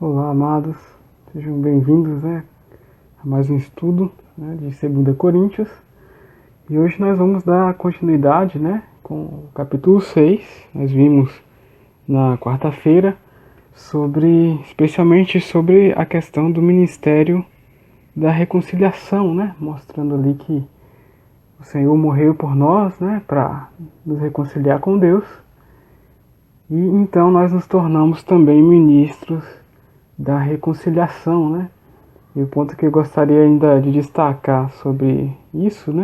Olá, amados, sejam bem-vindos, a mais um estudo, de 2 Coríntios. E hoje nós vamos dar continuidade, com o capítulo 6. Nós vimos na quarta-feira especialmente sobre a questão do ministério da reconciliação, mostrando ali que o Senhor morreu por nós, para nos reconciliar com Deus. E então nós nos tornamos também ministros da reconciliação, E o ponto que eu gostaria ainda de destacar sobre isso,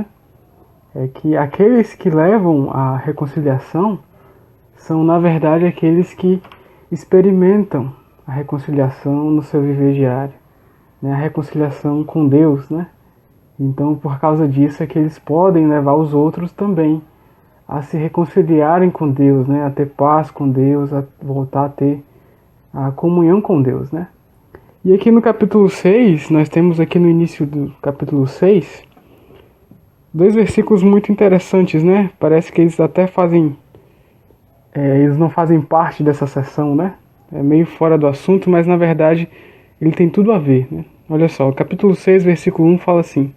é que aqueles que levam a reconciliação são, na verdade, aqueles que experimentam a reconciliação no seu viver diário, a reconciliação com Deus, Então, por causa disso, é que eles podem levar os outros também a se reconciliarem com Deus, a ter paz com Deus, a voltar a ter a comunhão com Deus, E aqui no capítulo 6, nós temos aqui no início do capítulo 6, 2 versículos muito interessantes, Parece que eles até eles não fazem parte dessa sessão, É meio fora do assunto, mas na verdade ele tem tudo a ver, Olha só, o capítulo 6, versículo 1 fala assim: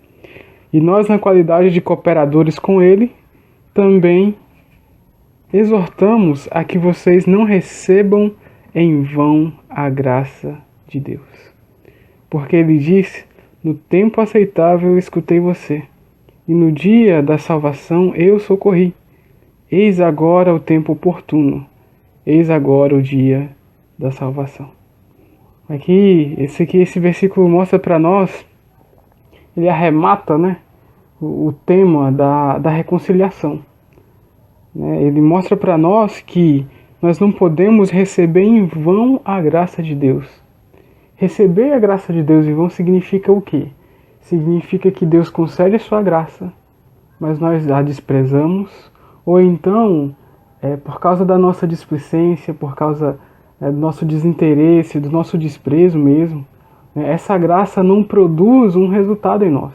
E nós, na qualidade de cooperadores com ele, também exortamos a que vocês não recebam em vão a graça de Deus. Porque ele disse: no tempo aceitável eu escutei você, e no dia da salvação eu socorri. Eis agora o tempo oportuno, eis agora o dia da salvação. Esse versículo mostra para nós, ele arremata, o tema da reconciliação. Ele mostra para nós que nós não podemos receber em vão a graça de Deus. Receber a graça de Deus em vão significa o quê? Significa que Deus concede a sua graça, mas nós a desprezamos, ou então, por causa da nossa displicência, por causa do nosso desinteresse, do nosso desprezo mesmo, essa graça não produz um resultado em nós.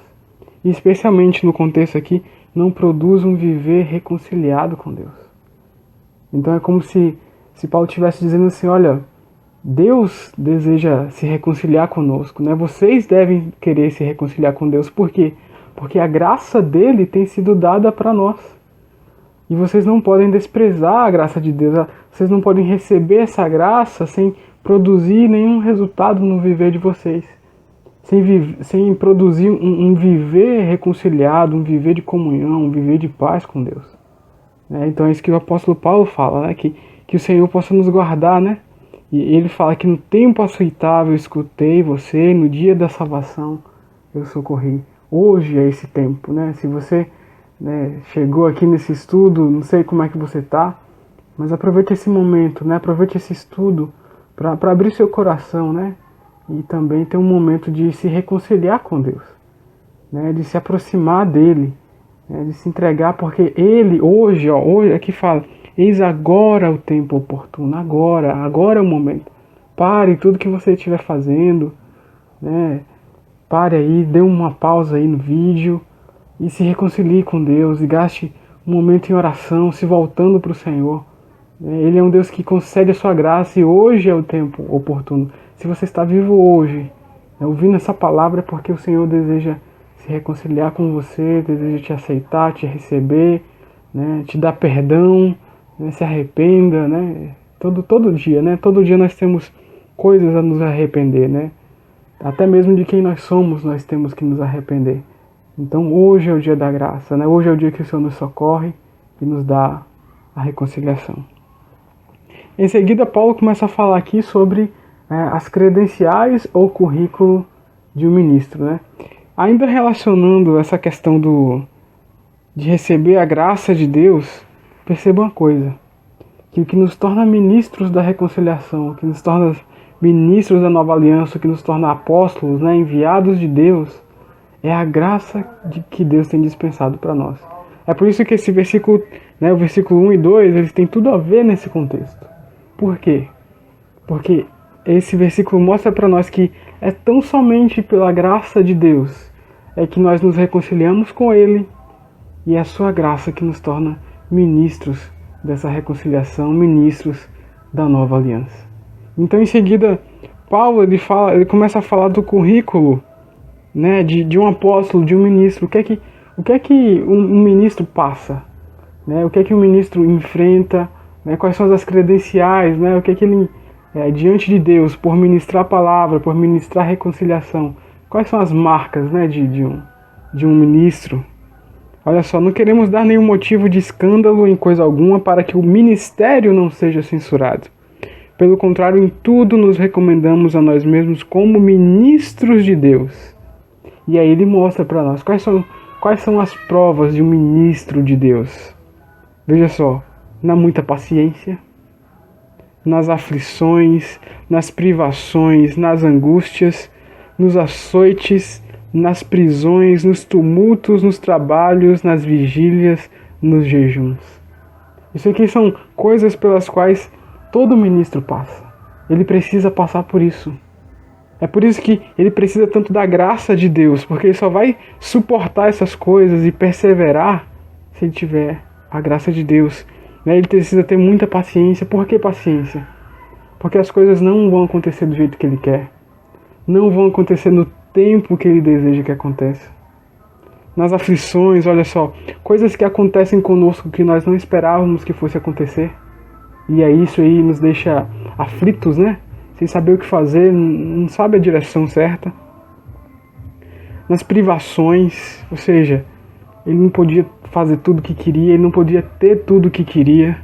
E especialmente no contexto aqui, não produz um viver reconciliado com Deus. Então é como se Paulo estivesse dizendo assim: olha, Deus deseja se reconciliar conosco, Vocês devem querer se reconciliar com Deus. Por quê? Porque a graça dele tem sido dada para nós. E vocês não podem desprezar a graça de Deus. Vocês não podem receber essa graça sem produzir nenhum resultado no viver de vocês. Sem produzir um viver reconciliado, um viver de comunhão, um viver de paz com Deus. Então é isso que o apóstolo Paulo fala, que o Senhor possa nos guardar, E ele fala que no tempo aceitável eu escutei você, e no dia da salvação eu socorri. Hoje é esse tempo, Se você chegou aqui nesse estudo, não sei como é que você está, mas aproveite esse momento, Aproveite esse estudo para abrir seu coração, E também ter um momento de se reconciliar com Deus, De se aproximar dele, de se entregar, porque ele hoje aqui fala: eis agora o tempo oportuno, agora é o momento. Pare tudo que você estiver fazendo, Pare aí, dê uma pausa aí no vídeo e se reconcilie com Deus e gaste um momento em oração, se voltando para o Senhor. Ele é um Deus que concede a sua graça e hoje é o tempo oportuno. Se você está vivo hoje, ouvindo essa palavra, é porque o Senhor deseja se reconciliar com você, deseja te aceitar, te receber, te dar perdão, se arrependa, todo dia, Todo dia nós temos coisas a nos arrepender, Até mesmo de quem nós somos, nós temos que nos arrepender. Então hoje é o dia da graça, Hoje é o dia que o Senhor nos socorre e nos dá a reconciliação. Em seguida, Paulo começa a falar aqui sobre as credenciais ou currículo de um ministro, Ainda relacionando essa questão de receber a graça de Deus, perceba uma coisa: que o que nos torna ministros da reconciliação, o que nos torna ministros da nova aliança, o que nos torna apóstolos, enviados de Deus, é a graça que Deus tem dispensado para nós. É por isso que esse versículo, o versículo 1 e 2, eles têm tudo a ver nesse contexto. Por quê? Porque esse versículo mostra para nós que é tão somente pela graça de Deus que nós nos reconciliamos com Ele, e é a sua graça que nos torna ministros dessa reconciliação, ministros da nova aliança. Então, em seguida, Paulo ele começa a falar do currículo, né, de um apóstolo, de um ministro. O que é que um ministro passa? Né? O que é que um ministro enfrenta? Né? Quais são as credenciais? Né? O que é que ele, diante de Deus, por ministrar a palavra, por ministrar a reconciliação? Quais são as marcas, né, de um ministro? Olha só, não queremos dar nenhum motivo de escândalo em coisa alguma para que o ministério não seja censurado. Pelo contrário, em tudo nos recomendamos a nós mesmos como ministros de Deus. E aí ele mostra para nós quais são as provas de um ministro de Deus. Veja só, na muita paciência, nas aflições, nas privações, nas angústias, nos açoites, nas prisões, nos tumultos, nos trabalhos, nas vigílias, nos jejuns. Isso aqui são coisas pelas quais todo ministro passa. Ele precisa passar por isso. É por isso que ele precisa tanto da graça de Deus, porque ele só vai suportar essas coisas e perseverar se ele tiver a graça de Deus. Ele precisa ter muita paciência. Por que paciência? Porque as coisas não vão acontecer do jeito que ele quer. Não vão acontecer no tempo que ele deseja que aconteça. Nas aflições, olha só, coisas que acontecem conosco que nós não esperávamos que fosse acontecer. E aí isso aí nos deixa aflitos, né? Sem saber o que fazer, não sabe a direção certa. Nas privações, ou seja, ele não podia fazer tudo o que queria, ele não podia ter tudo o que queria.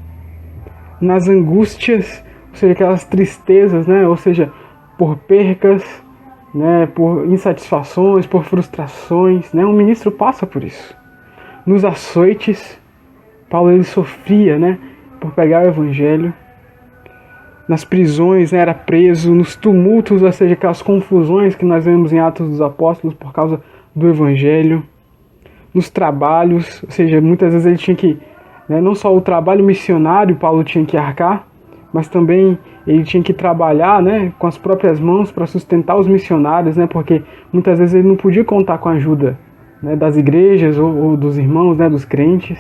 Nas angústias, ou seja, aquelas tristezas, né? Ou seja, por percas, né? Por insatisfações, por frustrações, né? Um ministro passa por isso. Nos açoites, Paulo ele sofria, né? Por pegar o evangelho. Nas prisões, né, era preso, nos tumultos, ou seja, aquelas confusões que nós vemos em Atos dos Apóstolos por causa do Evangelho. Nos trabalhos, ou seja, muitas vezes ele tinha que, né, não só o trabalho missionário Paulo tinha que arcar, mas também ele tinha que trabalhar, né, com as próprias mãos para sustentar os missionários, né, porque muitas vezes ele não podia contar com a ajuda, né, das igrejas ou dos irmãos, né, dos crentes.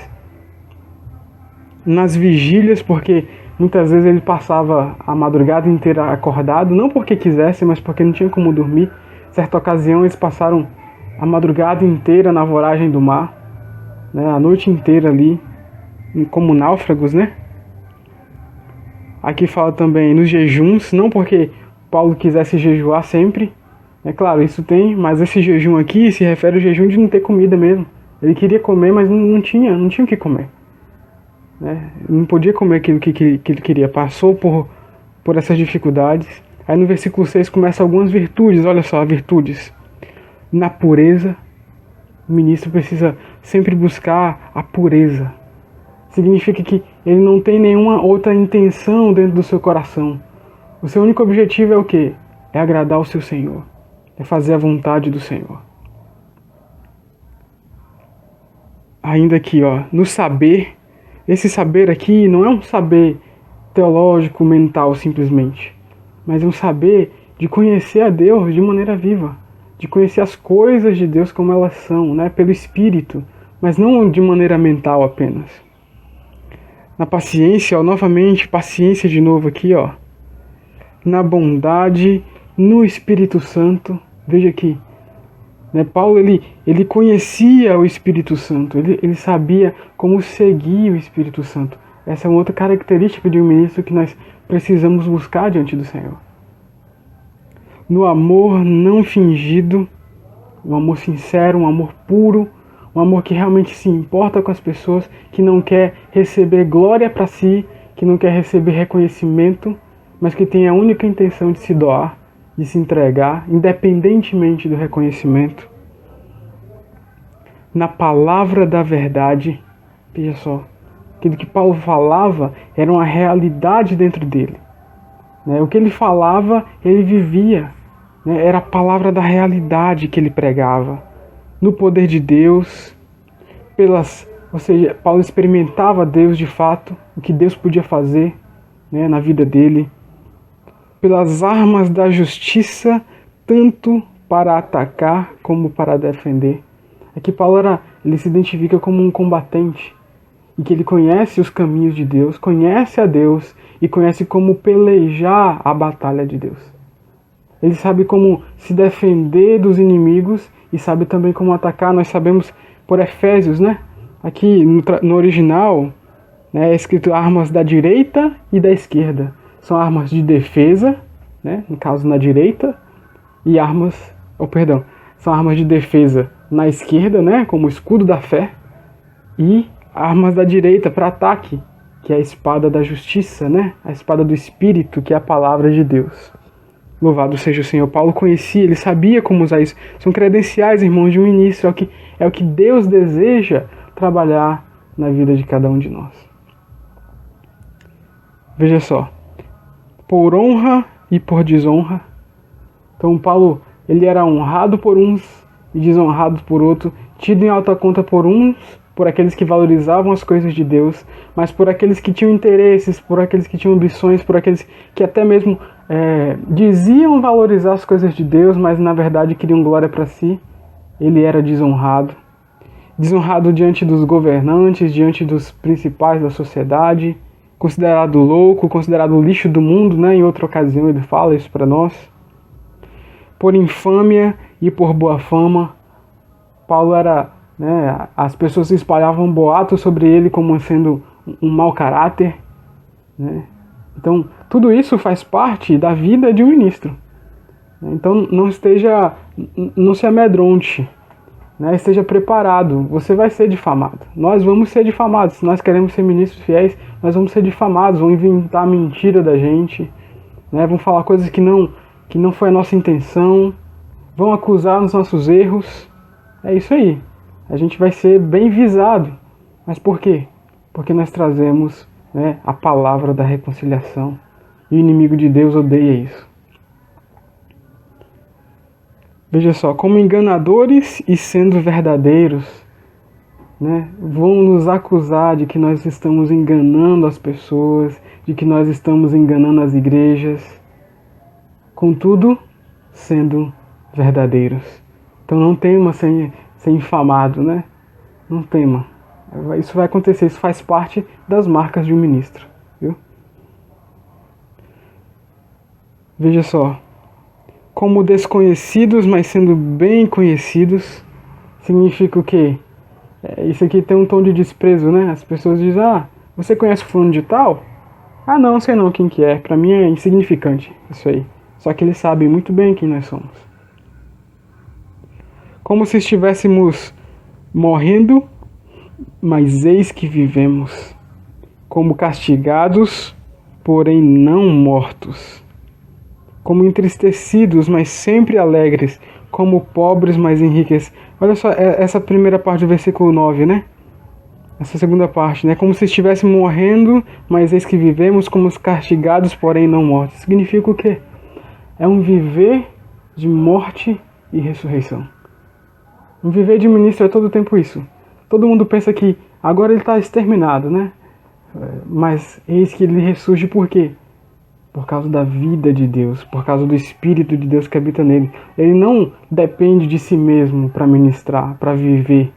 Nas vigílias, porque muitas vezes ele passava a madrugada inteira acordado, não porque quisesse, mas porque não tinha como dormir. Certa ocasião eles passaram a madrugada inteira na voragem do mar, né, a noite inteira ali, como náufragos, né? Aqui fala também nos jejuns, não porque Paulo quisesse jejuar sempre, é claro, isso tem, mas esse jejum aqui se refere ao jejum de não ter comida mesmo. Ele queria comer, mas não tinha o que comer. Né? Não podia comer aquilo que ele queria, passou por essas dificuldades. Aí no versículo 6 começa algumas virtudes, olha só, virtudes. Na pureza, o ministro precisa sempre buscar a pureza. Significa que ele não tem nenhuma outra intenção dentro do seu coração. O seu único objetivo é o quê? É agradar o seu Senhor, é fazer a vontade do Senhor. Ainda aqui, ó, no saber. Esse saber aqui não é um saber teológico, mental, simplesmente. Mas é um saber de conhecer a Deus de maneira viva. De conhecer as coisas de Deus como elas são, né? Pelo Espírito. Mas não de maneira mental apenas. Na paciência, ó, novamente, paciência de novo aqui, ó. Na bondade, no Espírito Santo. Veja aqui. Né, Paulo ele conhecia o Espírito Santo, ele sabia como seguir o Espírito Santo. Essa é uma outra característica de um ministro que nós precisamos buscar diante do Senhor. No amor não fingido, um amor sincero, um amor puro, um amor que realmente se importa com as pessoas, que não quer receber glória para si, que não quer receber reconhecimento, mas que tem a única intenção de se doar, de se entregar, independentemente do reconhecimento. Na palavra da verdade, veja só, aquilo que Paulo falava era uma realidade dentro dele. Né? O que ele falava, ele vivia. Né? Era a palavra da realidade que ele pregava. No poder de Deus, ou seja, Paulo experimentava Deus de fato, o que Deus podia fazer, né, na vida dele. Pelas armas da justiça, tanto para atacar como para defender. Aqui Paulo ele se identifica como um combatente, e que ele conhece os caminhos de Deus, conhece a Deus e conhece como pelejar a batalha de Deus. Ele sabe como se defender dos inimigos e sabe também como atacar. Nós sabemos por Efésios, né? Aqui no original, né, é escrito armas da direita e da esquerda. São armas de defesa, né, no caso na direita, e são armas de defesa na esquerda, né, como o escudo da fé, e armas da direita para ataque, que é a espada da justiça, né, a espada do Espírito, que é a palavra de Deus. Louvado seja o Senhor. Paulo conhecia, ele sabia como usar isso. São credenciais, irmãos, de um ministro. É o que Deus deseja trabalhar na vida de cada um de nós. Veja só. Por honra e por desonra. Então Paulo, ele era honrado por uns e desonrado por outros, tido em alta conta por uns, por aqueles que valorizavam as coisas de Deus, mas por aqueles que tinham interesses, por aqueles que tinham ambições, por aqueles que até mesmo diziam valorizar as coisas de Deus, mas na verdade queriam glória para si. Ele era desonrado. Desonrado diante dos governantes, diante dos principais da sociedade, considerado louco, considerado lixo do mundo, né? Em outra ocasião ele fala isso para nós. Por infâmia e por boa fama. Paulo era, né, as pessoas espalhavam boatos sobre ele como sendo um mau caráter, né? Então, tudo isso faz parte da vida de um ministro. Então, não se amedronte, né? Esteja preparado, você vai ser difamado. Nós vamos ser difamados. Se nós queremos ser ministros fiéis, nós vamos ser difamados, vão inventar mentira da gente, né? Vão falar coisas que não foi a nossa intenção, vão acusar os nossos erros. É isso aí. A gente vai ser bem visado. Mas por quê? Porque nós trazemos, né, a palavra da reconciliação. E o inimigo de Deus odeia isso. Veja só, como enganadores e sendo verdadeiros, né, vão nos acusar de que nós estamos enganando as pessoas, de que nós estamos enganando as igrejas. Contudo, sendo verdadeiros. Então não tema ser infamado, né? Não tema. Isso vai acontecer, isso faz parte das marcas de um ministro, viu? Veja só. Como desconhecidos, mas sendo bem conhecidos, significa o quê? Isso aqui tem um tom de desprezo, né? As pessoas dizem, você conhece o fulano de tal? Não sei não quem que é, pra mim é insignificante isso aí. Só que eles sabem muito bem quem nós somos. Como se estivéssemos morrendo, mas eis que vivemos. Como castigados, porém não mortos. Como entristecidos, mas sempre alegres. Como pobres, mas enriquecidos. Olha só essa primeira parte do versículo 9, né? Essa segunda parte, né? Como se estivéssemos morrendo, mas eis que vivemos, como os castigados, porém não mortos. Significa o quê? É um viver de morte e ressurreição. Um viver de ministro é todo o tempo isso. Todo mundo pensa que agora ele está exterminado, né? Mas eis que ele ressurge por quê? Por causa da vida de Deus, por causa do Espírito de Deus que habita nele. Ele não depende de si mesmo para ministrar, para viver.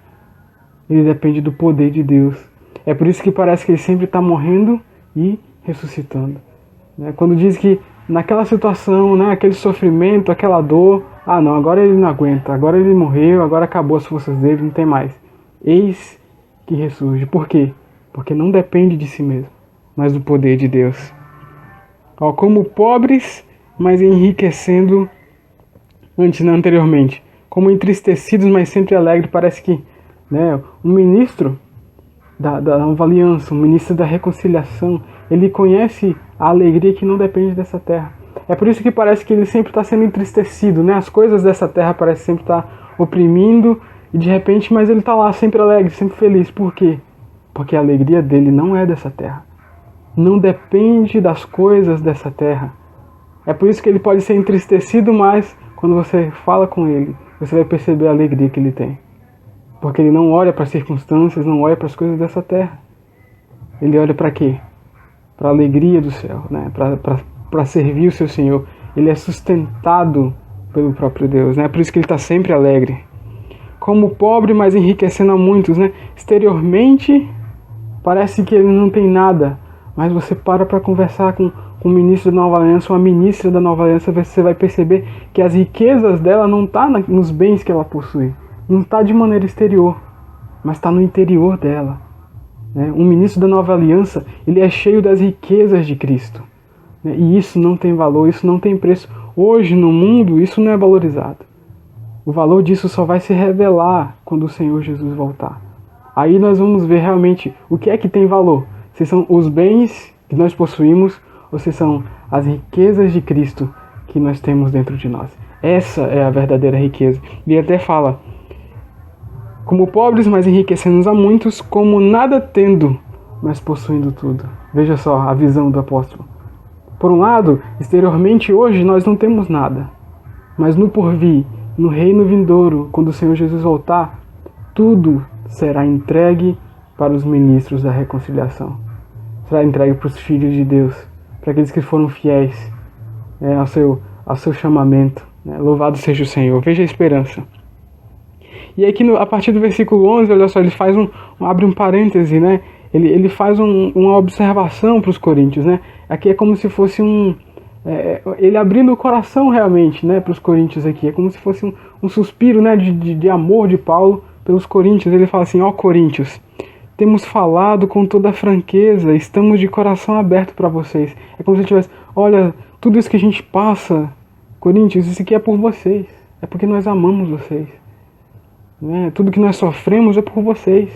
Ele depende do poder de Deus. É por isso que parece que ele sempre está morrendo e ressuscitando. Quando diz que naquela situação, né, aquele sofrimento, aquela dor, não, agora ele não aguenta, agora ele morreu, agora acabou as forças dele, não tem mais. Eis que ressurge. Por quê? Porque não depende de si mesmo, mas do poder de Deus. Como pobres, mas enriquecendo anteriormente. Como entristecidos, mas sempre alegres. Parece que, né, um ministro da nova aliança, um ministro da reconciliação, ele conhece a alegria que não depende dessa terra. É por isso que parece que ele sempre está sendo entristecido, né? As coisas dessa terra parecem sempre estar oprimindo, e de repente, mas ele está lá sempre alegre, sempre feliz. Por quê? Porque a alegria dele não é dessa terra. Não depende das coisas dessa terra. É por isso que ele pode ser entristecido, mas quando você fala com ele, você vai perceber a alegria que ele tem. Porque ele não olha para as circunstâncias, não olha para as coisas dessa terra. Ele olha para quê? Para a alegria do céu, né? Para servir o seu Senhor. Ele é sustentado pelo próprio Deus, né? É por isso que ele está sempre alegre. Como pobre, mas enriquecendo a muitos, né? Exteriormente, parece que ele não tem nada. Mas você para conversar com com um ministro da Nova Aliança, uma ministra da Nova Aliança, você vai perceber que as riquezas dela não estão nos bens que ela possui, não está de maneira exterior, mas está no interior dela. Um ministro da Nova Aliança, ele é cheio das riquezas de Cristo. E isso não tem valor, isso não tem preço. Hoje, no mundo, isso não é valorizado. O valor disso só vai se revelar quando o Senhor Jesus voltar. Aí nós vamos ver realmente o que é que tem valor. Se são os bens que nós possuímos ou se são as riquezas de Cristo que nós temos dentro de nós. Essa é a verdadeira riqueza. E ele até fala: como pobres, mas enriquecendo a muitos, como nada tendo, mas possuindo tudo. Veja só a visão do apóstolo. Por um lado, exteriormente hoje nós não temos nada, mas no porvir, no reino vindouro, quando o Senhor Jesus voltar, tudo será entregue para os ministros da reconciliação. Será entregue para os filhos de Deus, para aqueles que foram fiéis ao seu chamamento. Louvado seja o Senhor. Veja a esperança. E aqui a partir do versículo 11, olha só, ele faz abre um parêntese, né? Ele faz uma observação para os coríntios, né? Aqui é como se fosse ele abrindo o coração realmente, né, para os coríntios aqui. É como se fosse um suspiro, né, de amor de Paulo pelos coríntios. Ele fala assim: ó coríntios, temos falado com toda a franqueza, estamos de coração aberto para vocês. É como se tivesse: olha, tudo isso que a gente passa, coríntios, isso aqui é por vocês. É porque nós amamos vocês. Tudo que nós sofremos é por vocês.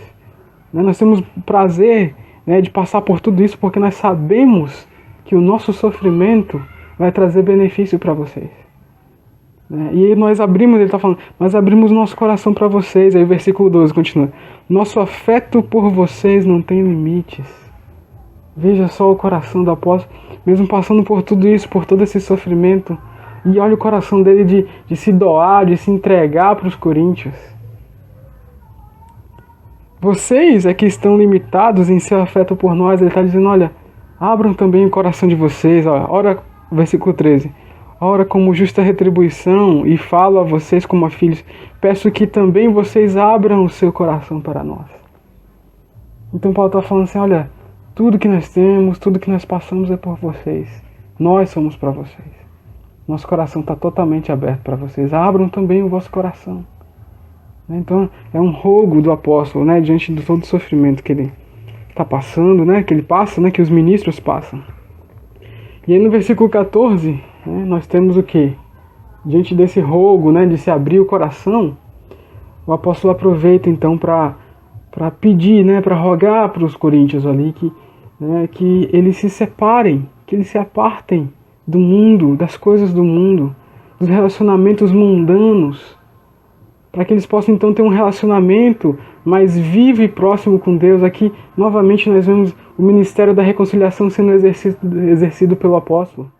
Nós temos prazer, de passar por tudo isso porque nós sabemos que o nosso sofrimento vai trazer benefício para vocês. E aí nós abrimos, ele está falando, nós abrimos nosso coração para vocês. Aí o versículo 12 continua: nosso afeto por vocês não tem limites. Veja só o coração do apóstolo, mesmo passando por tudo isso, por todo esse sofrimento. E olha o coração dele de se doar, de se entregar para os coríntios. Vocês é que estão limitados em seu afeto por nós. Ele está dizendo: olha, abram também o coração de vocês. Ora, versículo 13. Ora, como justa retribuição, e falo a vocês como a filhos, peço que também vocês abram o seu coração para nós. Então Paulo está falando assim: olha, tudo que nós temos, tudo que nós passamos é por vocês. Nós somos para vocês. Nosso coração está totalmente aberto para vocês. Abram também o vosso coração. Então é um rogo do apóstolo, diante de todo o sofrimento que ele está passando, que ele passa, que os ministros passam. E aí no versículo 14, nós temos o quê? Diante desse rogo, de se abrir o coração, o apóstolo aproveita então para pedir, para rogar para os coríntios ali que eles se separem, que eles se apartem do mundo, das coisas do mundo, dos relacionamentos mundanos, para que eles possam então ter um relacionamento mais vivo e próximo com Deus. Aqui, novamente, nós vemos o ministério da reconciliação sendo exercido pelo apóstolo.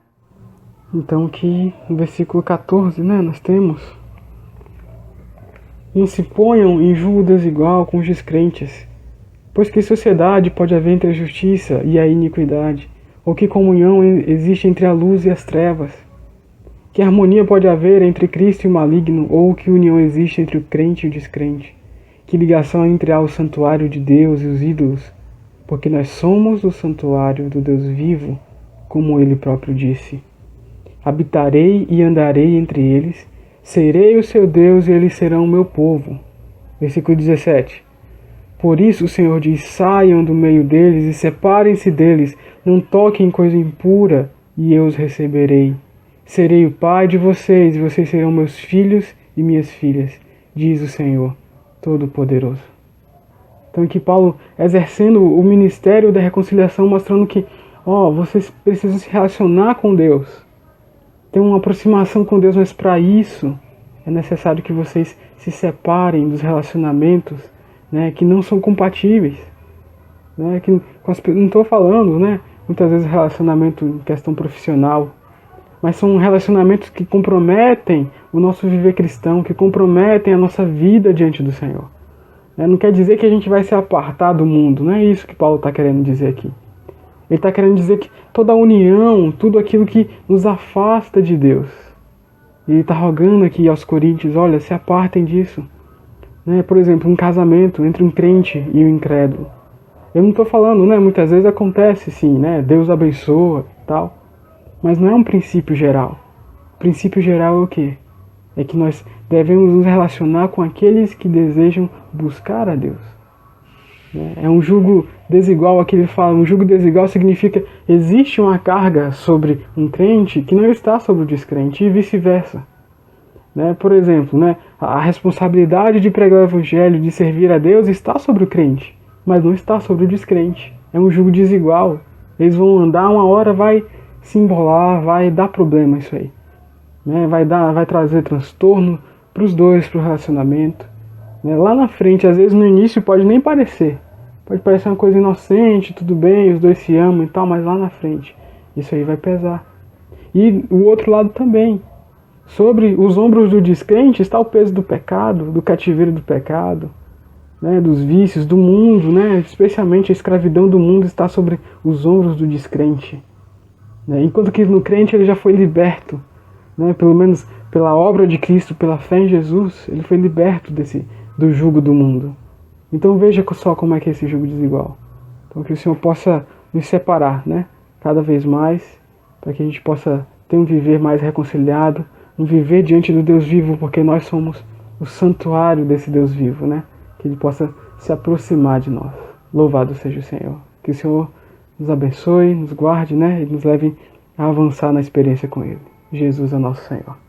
Então, aqui no versículo 14, nós temos: não se ponham em julgo desigual com os descrentes, pois que sociedade pode haver entre a justiça e a iniquidade, ou que comunhão existe entre a luz e as trevas? Que harmonia pode haver entre Cristo e o maligno, ou que união existe entre o crente e o descrente? Que ligação entre o santuário de Deus e os ídolos? Porque nós somos o santuário do Deus vivo, como ele próprio disse: habitarei e andarei entre eles, serei o seu Deus e eles serão o meu povo. Versículo 17. Por isso o Senhor diz: saiam do meio deles e separem-se deles, não toquem coisa impura, e eu os receberei. Serei o pai de vocês, e vocês serão meus filhos e minhas filhas, diz o Senhor Todo-Poderoso. Então aqui Paulo exercendo o ministério da reconciliação, mostrando que vocês precisam se relacionar com Deus, ter uma aproximação com Deus, mas para isso é necessário que vocês se separem dos relacionamentos que não são compatíveis. Não estou falando, muitas vezes relacionamento em questão profissional, mas são relacionamentos que comprometem o nosso viver cristão, que comprometem a nossa vida diante do Senhor. Não quer dizer que a gente vai se apartar do mundo, não é isso que Paulo está querendo dizer aqui. Ele está querendo dizer que toda união, tudo aquilo que nos afasta de Deus. E ele está rogando aqui aos coríntios: olha, se apartem disso. Por exemplo, um casamento entre um crente e um incrédulo. Eu não estou falando, muitas vezes acontece sim, Deus abençoa e tal. mas não é um princípio geral. O princípio geral é o quê? É que nós devemos nos relacionar com aqueles que desejam buscar a Deus. É um jugo desigual, aqui ele fala, um jugo desigual significa existe uma carga sobre um crente que não está sobre o descrente e vice-versa. Por exemplo, a responsabilidade de pregar o evangelho, de servir a Deus está sobre o crente, mas não está sobre o descrente. É um jugo desigual. Eles vão andar, uma hora vai se embolar, vai dar problema isso aí. Vai trazer transtorno para os dois, para o relacionamento. Lá na frente, às vezes no início pode nem parecer. Pode parecer uma coisa inocente, tudo bem, os dois se amam e tal, mas lá na frente isso aí vai pesar. E o outro lado também. Sobre os ombros do descrente está o peso do pecado, do cativeiro do pecado, dos vícios, do mundo, especialmente a escravidão do mundo está sobre os ombros do descrente. Enquanto que no crente ele já foi liberto, pelo menos pela obra de Cristo, pela fé em Jesus, ele foi liberto do jugo do mundo. Então veja só como é que é esse jugo desigual. Então que o Senhor possa nos separar, cada vez mais, para que a gente possa ter um viver mais reconciliado, um viver diante do Deus vivo, porque nós somos o santuário desse Deus vivo, que Ele possa se aproximar de nós. Louvado seja o Senhor. Que o Senhor nos abençoe, nos guarde, e nos leve a avançar na experiência com Ele. Jesus é nosso Senhor.